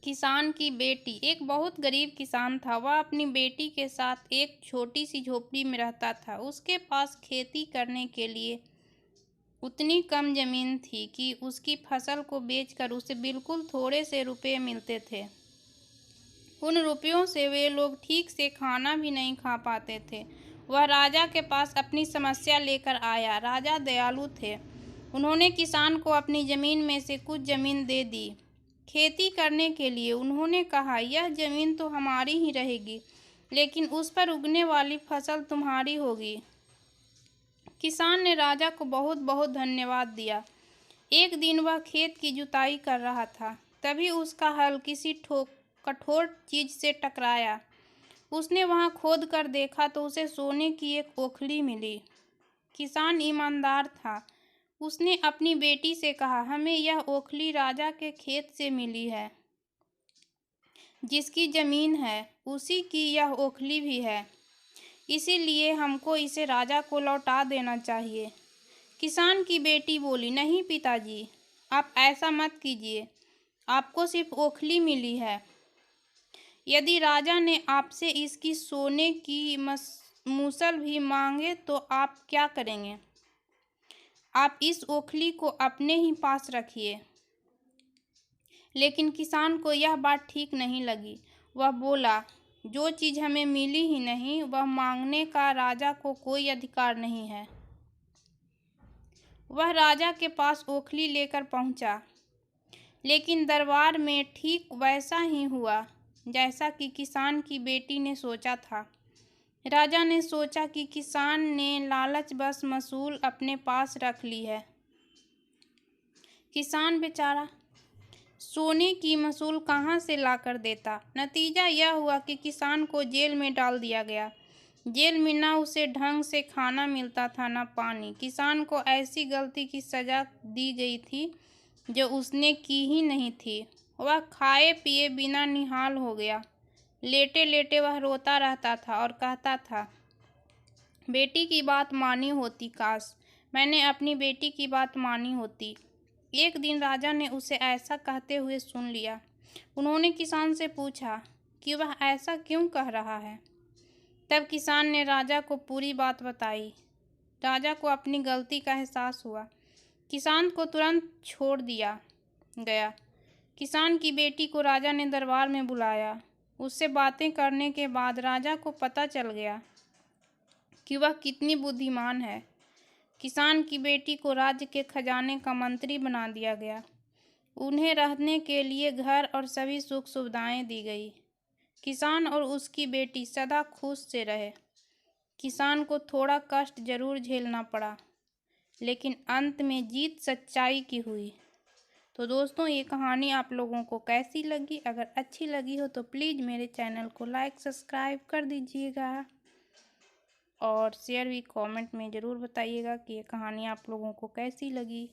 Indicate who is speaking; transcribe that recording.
Speaker 1: किसान की बेटी। एक बहुत गरीब किसान था। वह अपनी बेटी के साथ एक छोटी सी झोपड़ी में रहता था। उसके पास खेती करने के लिए उतनी कम जमीन थी कि उसकी फसल को बेचकर उसे बिल्कुल थोड़े से रुपए मिलते थे। उन रुपयों से वे लोग ठीक से खाना भी नहीं खा पाते थे। वह राजा के पास अपनी समस्या लेकर आया। राजा दयालु थे। उन्होंने किसान को अपनी जमीन में से कुछ जमीन दे दी खेती करने के लिए। उन्होंने कहा, यह जमीन तो हमारी ही रहेगी, लेकिन उस पर उगने वाली फसल तुम्हारी होगी। किसान ने राजा को बहुत बहुत धन्यवाद दिया। एक दिन वह खेत की जुताई कर रहा था। तभी उसका हल किसी कठोर चीज से टकराया। उसने वहां खोद कर देखा तो उसे सोने की एक ओखली मिली। किसान ईमानदार था। उसने अपनी बेटी से कहा, हमें यह ओखली राजा के खेत से मिली है। जिसकी जमीन है उसी की यह ओखली भी है, इसीलिए हमको इसे राजा को लौटा देना चाहिए। किसान की बेटी बोली, नहीं पिताजी, आप ऐसा मत कीजिए। आपको सिर्फ ओखली मिली है। यदि राजा ने आपसे इसकी सोने की मूसल भी मांगे तो आप क्या करेंगे? आप इस ओखली को अपने ही पास रखिए। लेकिन किसान को यह बात ठीक नहीं लगी। वह बोला, जो चीज हमें मिली ही नहीं वह मांगने का राजा को कोई अधिकार नहीं है। वह राजा के पास ओखली लेकर पहुंचा, लेकिन दरबार में ठीक वैसा ही हुआ जैसा कि किसान की बेटी ने सोचा था। राजा ने सोचा कि किसान ने लालचवश मसूल अपने पास रख ली है। किसान बेचारा सोने की मसूल कहाँ से लाकर देता। नतीजा यह हुआ कि किसान को जेल में डाल दिया गया। जेल में ना उसे ढंग से खाना मिलता था ना पानी। किसान को ऐसी गलती की सजा दी गई थी जो उसने की ही नहीं थी। वह खाए पिए बिना निहाल हो गया। लेटे लेटे वह रोता रहता था और कहता था, बेटी की बात मानी होती, काश मैंने अपनी बेटी की बात मानी होती। एक दिन राजा ने उसे ऐसा कहते हुए सुन लिया। उन्होंने किसान से पूछा कि वह ऐसा क्यों कह रहा है। तब किसान ने राजा को पूरी बात बताई। राजा को अपनी गलती का एहसास हुआ। किसान को तुरंत छोड़ दिया गया। किसान की बेटी को राजा ने दरबार में बुलाया। उससे बातें करने के बाद राजा को पता चल गया कि वह कितनी बुद्धिमान है। किसान की बेटी को राज्य के खजाने का मंत्री बना दिया गया। उन्हें रहने के लिए घर और सभी सुख सुविधाएं दी गई। किसान और उसकी बेटी सदा खुश से रहे। किसान को थोड़ा कष्ट जरूर झेलना पड़ा, लेकिन अंत में जीत सच्चाई की हुई। तो दोस्तों, ये कहानी आप लोगों को कैसी लगी? अगर अच्छी लगी हो तो प्लीज़ मेरे चैनल को लाइक सब्सक्राइब कर दीजिएगा और शेयर भी कमेंट में ज़रूर बताइएगा कि ये कहानी आप लोगों को कैसी लगी।